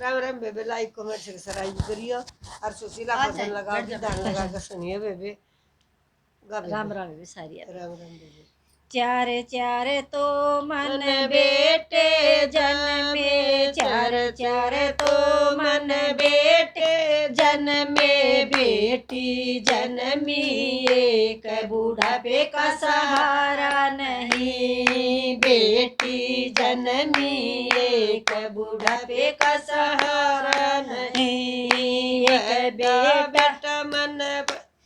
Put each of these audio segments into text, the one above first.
राम राम बेबे, like comment subscribe करियो और सुशीला को धन लगाओ, ध्यान लगा कर सुनिए बेबे। राम राम बेबे सारी राम राम बेबे। चार चार तो मन बेटे जन्मे, चार चार तो मन बेटे जन्मे, बेटी जन्मी एक बूढ़ापे का सहारा नहीं, बेटी जन्मी एक बूढ़ापे का सहारा नहीं। एक बेटा मन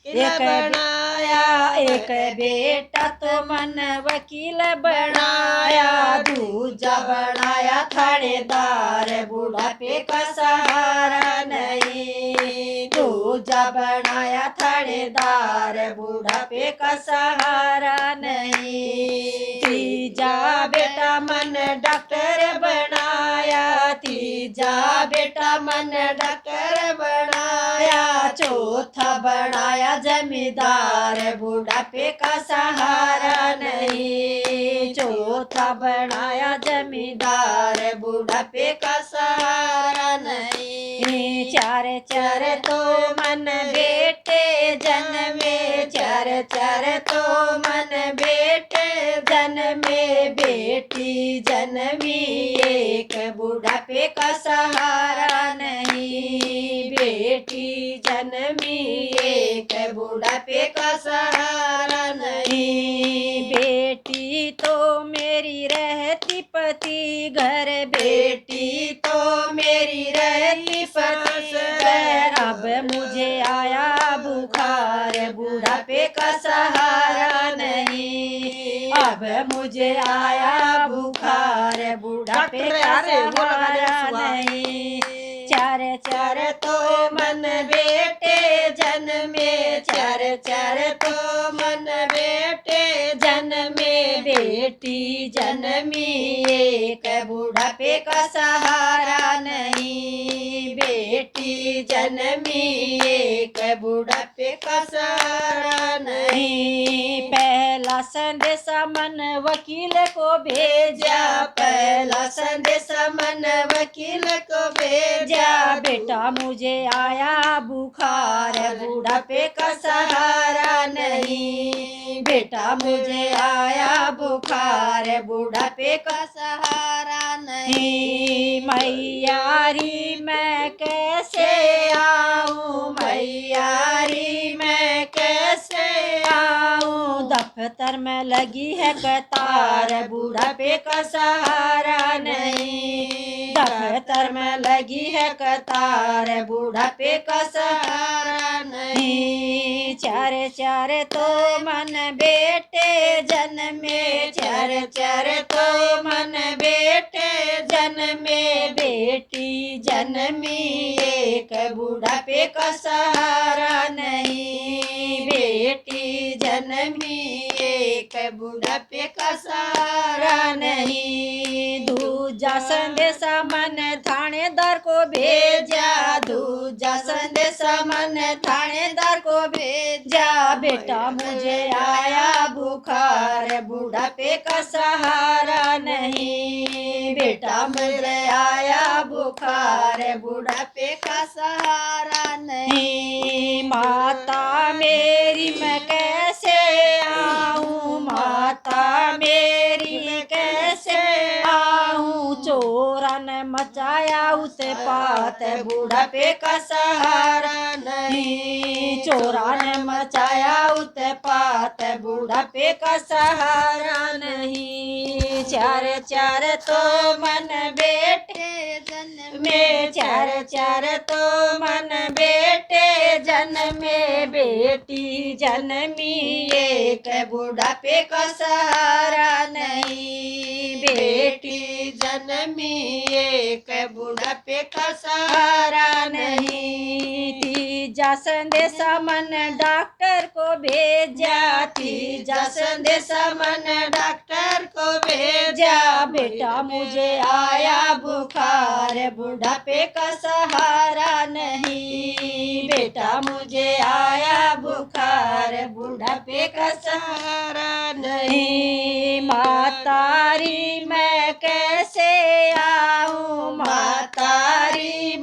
एक बनाया, एक बेटा तो मन वकील बनाया, दूजा बनाया थानेदार, बुढ़ापे का सहारा नहीं, दूजा बनाया थानेदार, बुढ़ापे का सहारा नहीं। तीजा बेटा मन डॉक्टर बनाया, तीजा बेटा मन डॉक्टर बनाया, चौथा बनाया जमींदार, बुढ़ापे का सहारा नहीं, चौथा बनाया जमींदार, बुढ़ापे का सहारा नहीं। चार चार तो मन बेटे जन्मे, चार चार तो मन बेटे जन्मे, बेटी जन्मी एक बुढ़ापे का सहारा नहीं, बेटी जन्मी एक बुढ़ापे का सहारा नहीं। बेटी तो मेरी रहती पति घर, बेटी तो मेरी रहती पति घर, अब मुझे आया बुखार, बुढ़ापे का सहारा नहीं, अब मुझे आया बुखार, बुढ़ापे का सहारा नहीं। चार चार तो मन बेटे जन्मे, चार चार तो मन बेटे जन्मे, बेटी जन्मी एक बुढ़ापे का सहारा नहीं, बेटी जन्मी एक बुढ़ापे का सहारा नहीं। पहला संदेशा मन वकील को भेजा, पहला संदेशा मन वकील को भेजा, बेटा मुझे आया बुखार, बुढ़ापे का सहारा नहीं, बेटा मुझे आया बुखार, बुढ़ापे का सहारा नहीं। मैयारी मैं कैसे आऊँ, मैयारी मैं कैसे आऊँ, दफ्तर में लगी है कतार, बुढ़ापे का सहारा नहीं, दफ्तर में लगी है कतार, बुढ़ापे का सहारा नहीं। चार चार तो मन बेटे जन्मे, चार चार तो मन बेटे जन्मे, बेटी जन्मी एक बुढ़ापे का सहारा नहीं, बेटी जन्मी एक बुढ़ापे का सहारा नहीं। दूजा संदेशा मन थानेदार को भेजा, दूजा संदेशा मन थानेदार को भेजा, बेटा मुझे आया बुखार, बुढ़ापे का सहारा नहीं, बेटा मुझे आया बुखार, बुढ़ापे का सहारा नहीं। माता मेरी मैं कैसे आऊँ, माता मेरी मैं कैसे आऊँ, चोरा ने मचाया उत्पात, बुढ़ापे का सहारा नहीं, चोरा ने मचाया उत्पात, बुढ़ापे का सहारा नहीं। चार चार तो मन बेटे जन्मे, चार चार तो मन बेटे जन्मे, बेटी जन्मी एक बुढ़ापे का सहारा नहीं, बेटी जन्मी एक बुढ़ापे का सहारा नहीं। तीजा संदेशा मन डॉक्टर को भेजा, तीजा संदेशा मन डॉक्टर को भेजा, बेटा मुझे आया बुखार, बुढ़ापे का सहारा नहीं, बेटा मुझे आया बुखार, बुढ़ापे का सहारा नहीं। मातारी मैं कैसे आऊँ, मातारी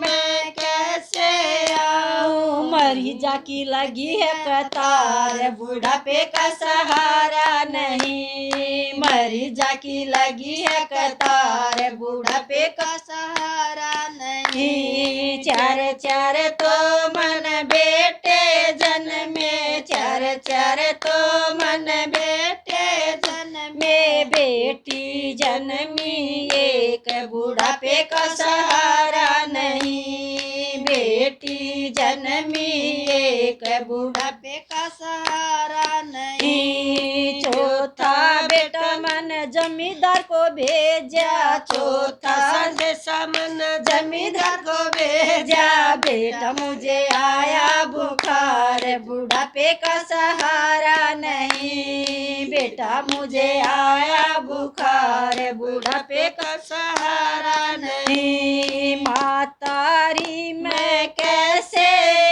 मरीजा की लगी है कतार, बुढ़ापे का सहारा नहीं। मरीजा की लगी है कतार, बुढ़ापे का सहारा नहीं। चार चार तो मन बेटे जन्मे, चार चार तो मन बेटे जन्मे, बेटी जन्मी एक बुढ़ापे का सहारा नहीं। बेटी जन्मी एक बुढ़ापे का सहारा नहीं। चौथा बेटा मन जमींदार को भेजा, चौथा संदेशा मन जमींदार को भेजा, बेटा मुझे आया बुखार, बुढ़ापे का सहारा नहीं। बेटा मुझे आया बुखार, बुढ़ापे का सहारा नहीं। मातारी मैं कैसे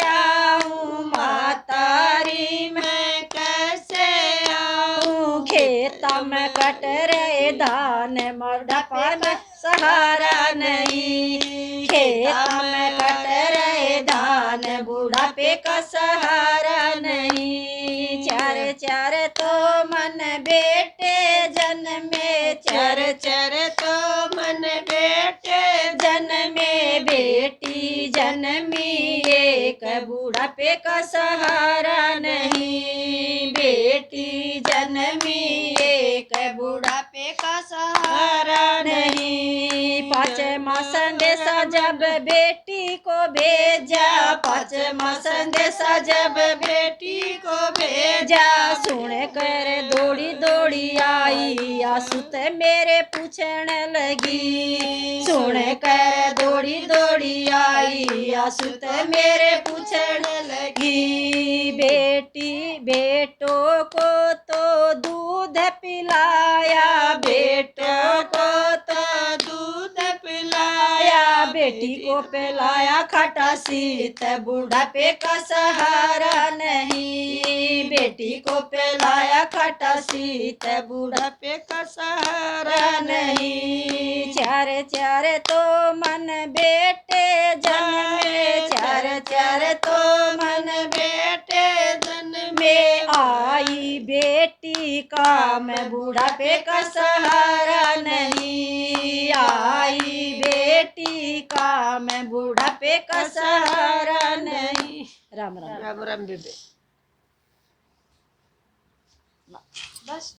आऊँ, मातारी मैं कैसे आऊँ, खेता में कट रहे धान, बुढ़ापे का सहारा नहीं। खेता में कट रहे धान, बुढ़ापे का सहारा नहीं। चार चार तो मन बेटे जन्मे, चार चार तो मन बेटे जन्मे, बेटी जन्मी एक बुढ़ापे का सहारा नहीं। बेटी जन्मी एक बुढ़ापे का सहारा नहीं। पाँचवा संदेशा जब बेटी को भेजा, पाँचवा संदेशा जब बेटी को भेजा, सुन कर दौड़ी दौड़ी आई, आसुत मेरे पूछने लगी। सुन कर दौड़ी दौड़ी आई, आसुत मेरे पूछने लगी। बेटी बेटों को तो दूध पिलाया, बेटों को तो दूध पिलाया, बेटी को पिलाया खटा शीत, बुढ़ापे का सहारा नहीं। बेटी को पिलाया खटा शीत, बुढ़ापे का सहारा नहीं। चार चार तो मन बेटे जन्मे, चार चार तो मन बेटे जन्मे, आई बेटी काम बुढ़ापे का सहारा नहीं। आई बेटी काम बुढ़ापे का सहारा नहीं। राम राम। राम राम बेबे। बस।